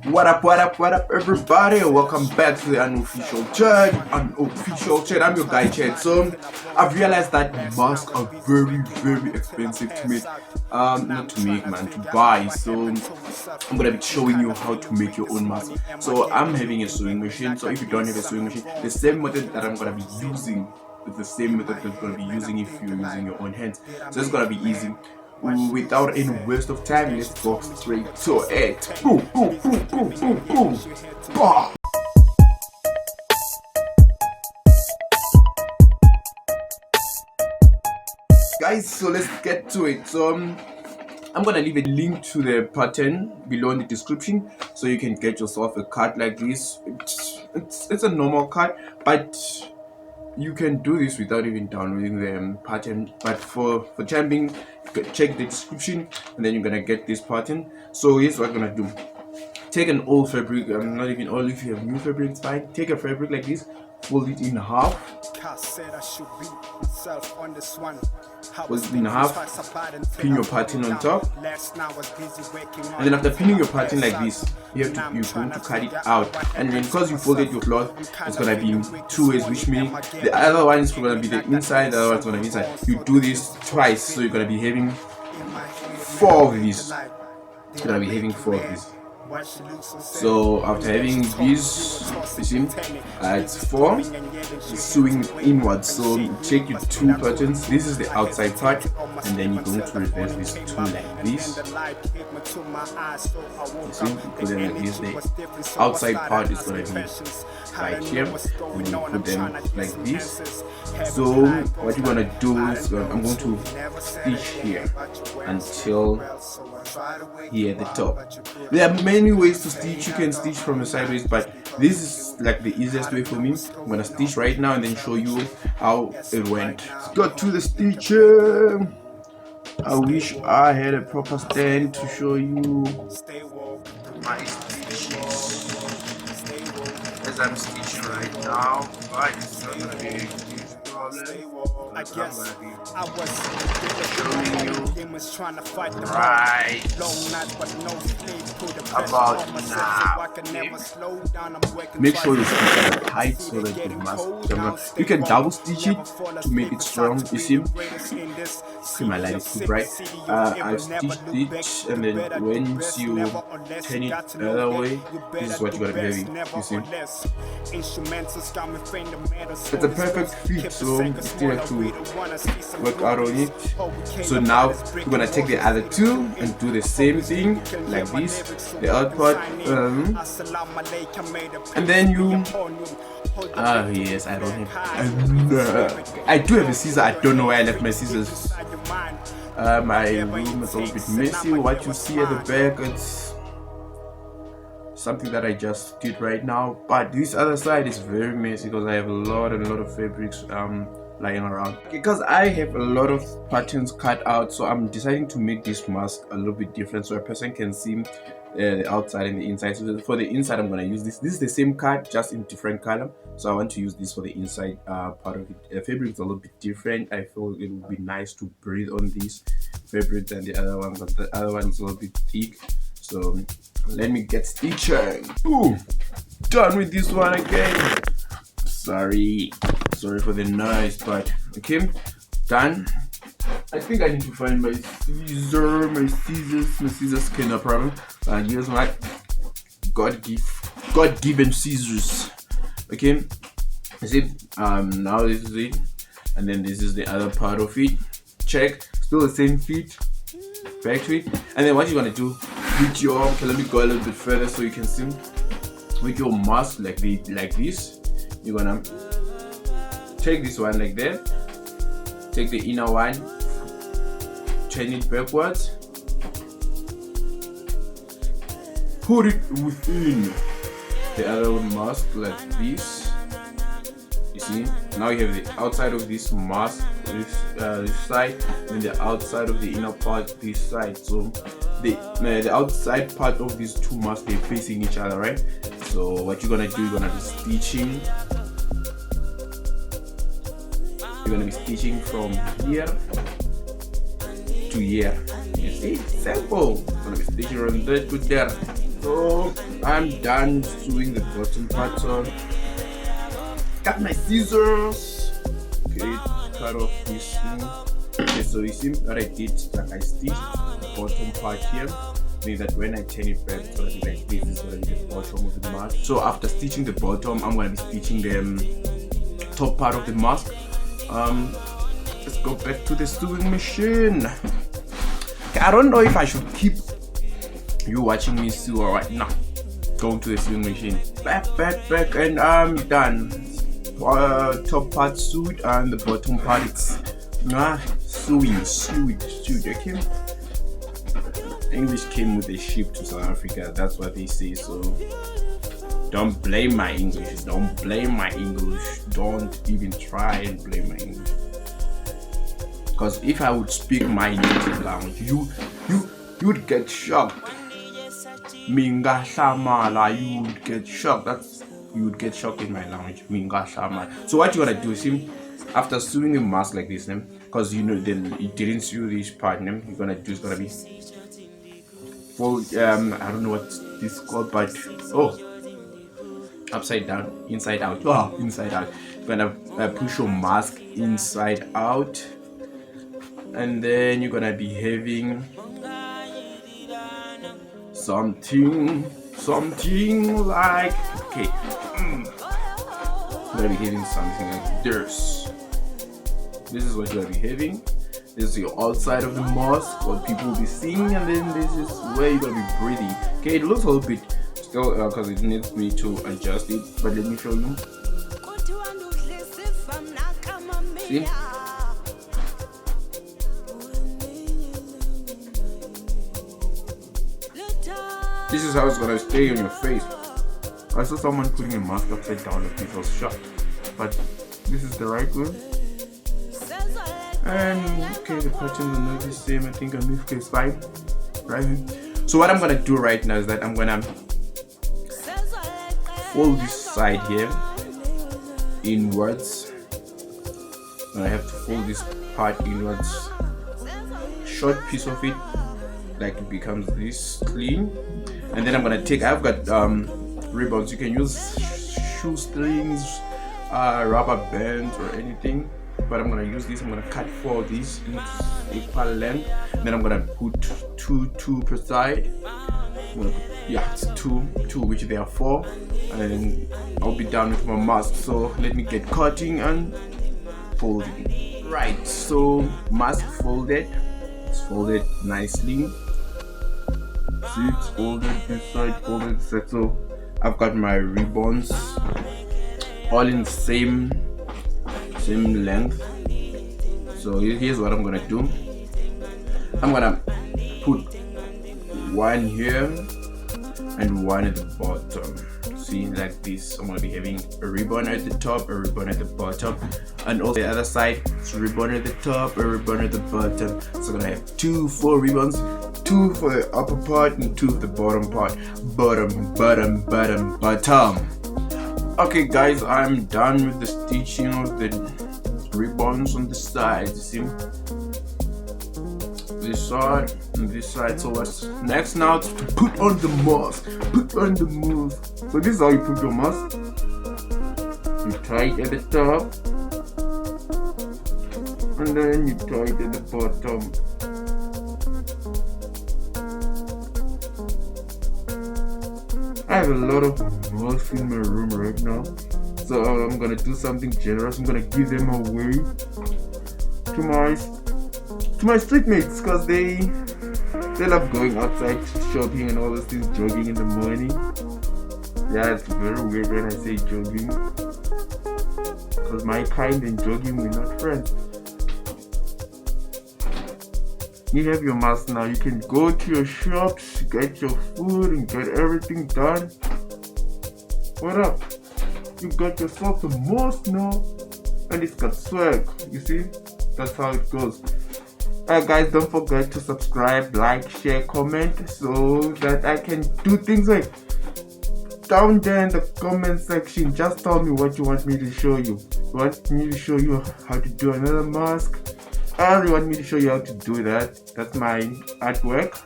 What up, everybody? Welcome back to the Unofficial Chad. Unofficial Chad. I'm your guy, Chad. So, I've realized that masks are very, very expensive to make. Not to make, man, to buy. So, I'm gonna be showing you how to make your own mask. So, I'm having a sewing machine. So, if you don't have a sewing machine, the same method that I'm gonna be using is the same method that you're gonna be using if you're using your own hands. So, it's gonna be easy. Without any waste of time, let's go straight to it. Boom, boom, boom, boom, boom, boom. Bah! Guys, so let's get to it. So I'm gonna leave a link to the pattern below in the description, so you can get yourself a card like this. It's a normal card, but you can do this without even downloading the pattern. But for jumping, check the description and then you're gonna get this pattern. So here's what I'm gonna do. Take an old fabric, not even old, if you have new fabric it's fine. Take a fabric like this, fold it in half, pin your pattern on top, and then after pinning your pattern like this, you're going to cut it out. And then because you folded your cloth, it's gonna be in two ways, which means the other one is gonna be the inside, the other one's gonna be inside. You do this twice, so you're gonna be having four of these. You're gonna be having four of these. So after having these, you see, it's four, sewing inwards. So take your two patterns. This is the outside part, and then you're going to reverse these two like this. You see, put them like this. The outside part is going to be right here, and you put them like this. So what you're going to do is, I'm going to stitch here until here at the top. There are many ways to stitch. You can stitch from the sideways, but this is like the easiest way for me. I'm gonna stitch right now and then show you how it went. Let's go to the stitching. I wish I had a proper stand to show you my stitches as I'm stitching right now, but it's not gonna be a huge problem. I guess I was showing you right about now. Make sure you stitch it tight so that it must. You can double stitch it to make it strong. You see, my light is too bright. I've stitched it, and then once you turn it the other way, this is what you're gonna be having. You see, it's a perfect fit, so you still have to work out on it. So now we're gonna take the other two and do the same thing like this, the out part, and then you yes, I don't have I do have a scissor. I don't know where I left my scissors. My room is a little bit messy. What you see at the back, it's something that I just did right now, but this other side is very messy because I have a lot of fabrics lying around. Because I have a lot of patterns cut out, so I'm deciding to make this mask a little bit different so a person can see the outside and the inside. So for the inside, I'm gonna use this. This is the same card, just in different color. So I want to use this for the inside part of it. The fabric is a little bit different. I feel it would be nice to breathe on this fabric than the other one, but the other one is a little bit thick. So let me get stitching. Ooh, done with this one again. Sorry for the noise, but okay, done. I think I need to find my scissors. My scissors can no problem. Here's my God-given scissors. Okay, you see, now this is it, and then this is the other part of it. Check, still the same fit, back to it, and then what you're gonna do with your, okay, let me go a little bit further so you can see. With your mask like this, you're gonna take this one like that, take the inner one, turn it backwards, put it within the other mask like this. You see, now you have the outside of this mask, this side, and the outside of the inner part this side. So the outside part of these two masks, they're facing each other, right? So what you're gonna do, you're gonna be stitching. You're gonna be stitching from here to here. You see, simple. You're gonna be stitching from there to there. So I'm done sewing the bottom part. So got my scissors. Okay, cut off this thing. Okay, so you see what I did, like I stitched the bottom part here, meaning that when I turn it back, it's gonna be like this. Is gonna be the bottom of the mask. So after stitching the bottom, I'm gonna be stitching the top part of the mask. Let's go back to the sewing machine. Okay, I don't know if I should keep you watching me sew or what. No, going to the sewing machine. Back, and I'm done. Top part sewed and the bottom part it's sewed. Okay. English came with a ship to South Africa. That's what they say. So don't blame my English. Don't even try and blame my English. Because if I would speak my native language, you would get shocked. Minga shamala, you would get shocked. You would get shocked in my language. Minga shamala. So what you gotta do is, after sewing a mask like this, because then you didn't sew this part, you're gonna do is gonna be fold. I don't know what this is called, but upside down, inside out. Inside out. You're gonna push your mask inside out, and then you're gonna be having something like, okay, I'm gonna be having something like this. This is what you're gonna be having. This is the outside of the mask, what people will be seeing, and then this is where you're gonna be breathing. Okay, it looks a little bit still because it needs me to adjust it, but let me show you. See? This is how it's gonna stay on your face. I saw someone putting a mask upside down and people was shocked, but this is the right way. And okay, the pattern will not be the same. I think Unofficial is fine, right? So what I'm gonna do right now is that I'm gonna fold this side here inwards, and I have to fold this part inwards. Short piece of it, like it becomes this clean, and then I'm gonna take. I've got ribbons. You can use shoestrings, rubber bands, or anything. But I'm gonna use this. I'm gonna cut 4 of these into equal length. Then I'm gonna put two per side. It's two, which there are 4, and then I'll be done with my mask. So let me get cutting and folding. Right. So mask folded. It's folded nicely. See, it's folded this side, folded this side. So I've got my ribbons all in the same length. So here's what I'm gonna do. I'm gonna put one here and one at the bottom. See, like this. I'm gonna be having a ribbon at the top, a ribbon at the bottom, and also the other side, it's a ribbon at the top, a ribbon at the bottom. So I'm gonna have 4 ribbons, 2 for the upper part and 2 for the bottom part. Bottom. Okay guys, I'm done with the stitching of the ribbons on the sides. You see, this side and this side. So what's next now? To put on the mask. So this is how you put your mask. You tie it at the top, and then you tie it at the bottom. I have a lot of masks in my room right now, so I'm gonna do something generous. I'm gonna give them away to my street mates, because they love going outside shopping and all those things, jogging in the morning. Yeah, it's very weird when I say jogging, because my kind and jogging, we're not friends. You have your mask now. You can go to your shops, get your food, and get everything done. What up? You got yourself a mask now, and it's got swag. You see? That's how it goes. Alright guys, don't forget to subscribe, like, share, comment, so that I can do things like down there in the comment section. Just tell me what you want me to show you. You want me to show you how to do another mask? Or you want me to show you how to do that? That's my artwork.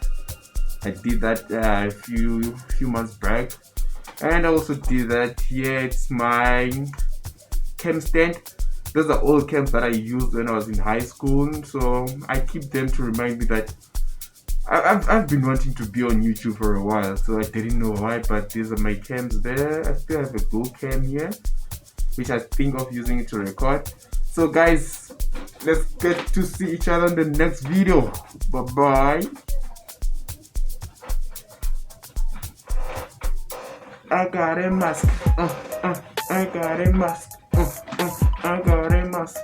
I did that a few months back, and I also did that here. It's my cam stand. Those are old cams that I used when I was in high school, so I keep them to remind me that I've been wanting to be on YouTube for a while, so I didn't know why, but these are my cams there. I still have a Go cam here, which I think of using it to record. So guys, let's get to see each other in the next video. Bye bye. I got a mask. I got a mask. I got a mask.